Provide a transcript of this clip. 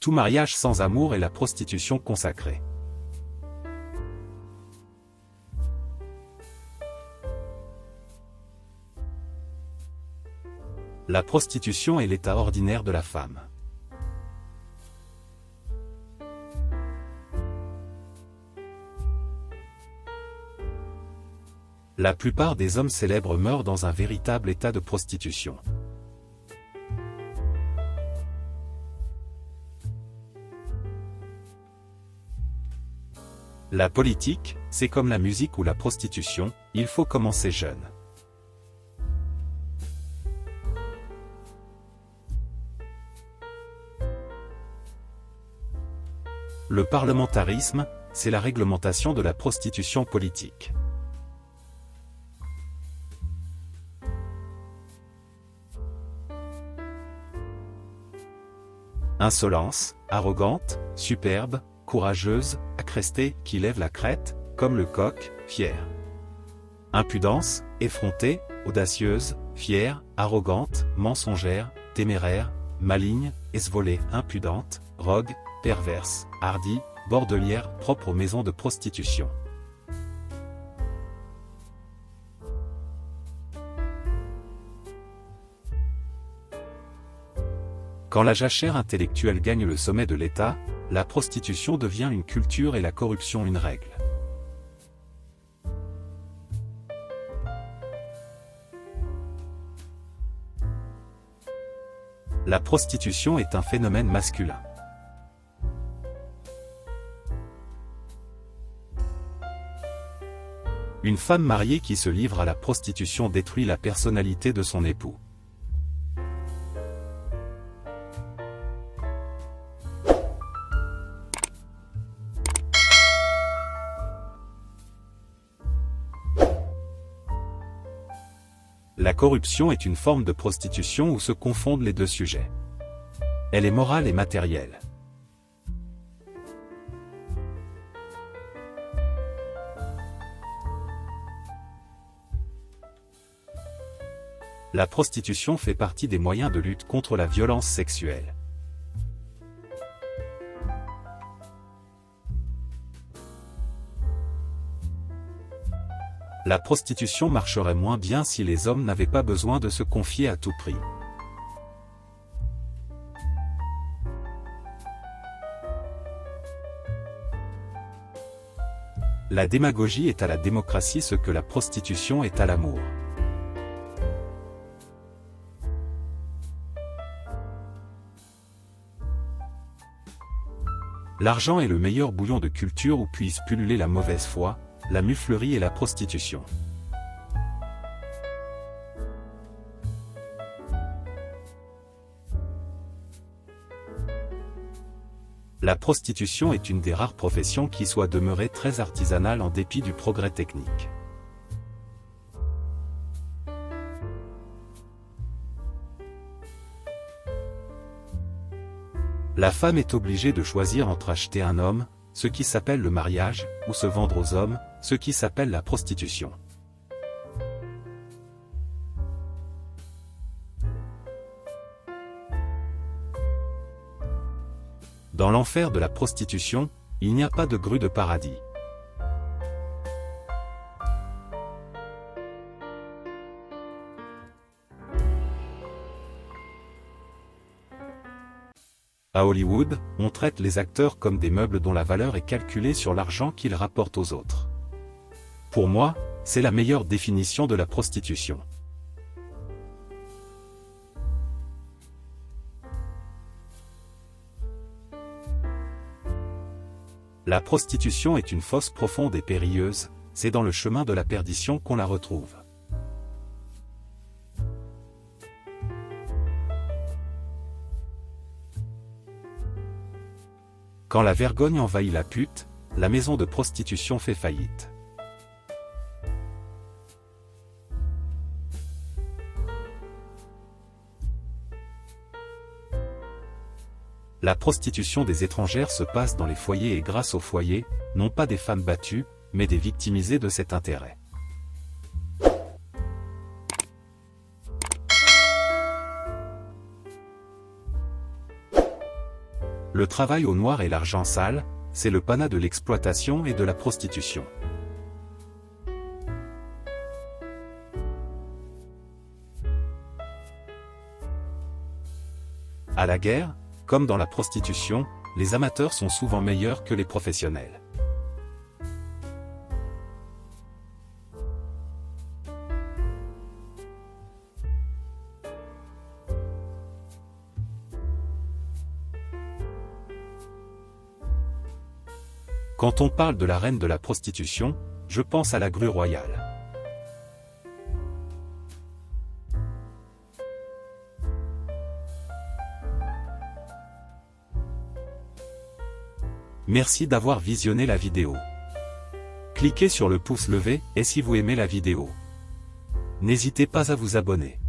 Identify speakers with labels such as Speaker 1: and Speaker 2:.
Speaker 1: Tout mariage sans amour est la prostitution consacrée. La prostitution est l'état ordinaire de la femme. La plupart des hommes célèbres meurent dans un véritable état de prostitution. La politique, c'est comme la musique ou la prostitution, il faut commencer jeune. Le parlementarisme, c'est la réglementation de la prostitution politique. Insolence, arrogante, superbe, courageuse, accrestée, qui lève la crête, comme le coq, fier. Impudence, effrontée, audacieuse, fière, arrogante, mensongère, téméraire, maligne, esvolée, impudente, rogue, perverse, hardie, bordelière, propre aux maisons de prostitution. Quand la jachère intellectuelle gagne le sommet de l'État, la prostitution devient une culture et la corruption une règle. La prostitution est un phénomène masculin. Une femme mariée qui se livre à la prostitution détruit la personnalité de son époux. La corruption est une forme de prostitution où se confondent les deux sujets. Elle est morale et matérielle. La prostitution fait partie des moyens de lutte contre la violence sexuelle. La prostitution marcherait moins bien si les hommes n'avaient pas besoin de se confier à tout prix. La démagogie est à la démocratie ce que la prostitution est à l'amour. L'argent est le meilleur bouillon de culture où puisse pulluler la mauvaise foi, la muflerie et la prostitution. La prostitution est une des rares professions qui soit demeurée très artisanale en dépit du progrès technique. La femme est obligée de choisir entre acheter un homme, ce qui s'appelle le mariage, ou se vendre aux hommes, ce qui s'appelle la prostitution. Dans l'enfer de la prostitution, il n'y a pas de grue de paradis. À Hollywood, on traite les acteurs comme des meubles dont la valeur est calculée sur l'argent qu'ils rapportent aux autres. Pour moi, c'est la meilleure définition de la prostitution. La prostitution est une fosse profonde et périlleuse, c'est dans le chemin de la perdition qu'on la retrouve. Quand la vergogne envahit la pute, la maison de prostitution fait faillite. La prostitution des étrangères se passe dans les foyers et grâce aux foyers, non pas des femmes battues, mais des victimisées de cet intérêt. Le travail au noir et l'argent sale, c'est le panat de l'exploitation et de la prostitution. À la guerre, comme dans la prostitution, les amateurs sont souvent meilleurs que les professionnels. Quand on parle de la reine de la prostitution, je pense à la grue royale. Merci d'avoir visionné la vidéo. Cliquez sur le pouce levé et si vous aimez la vidéo. N'hésitez pas à vous abonner.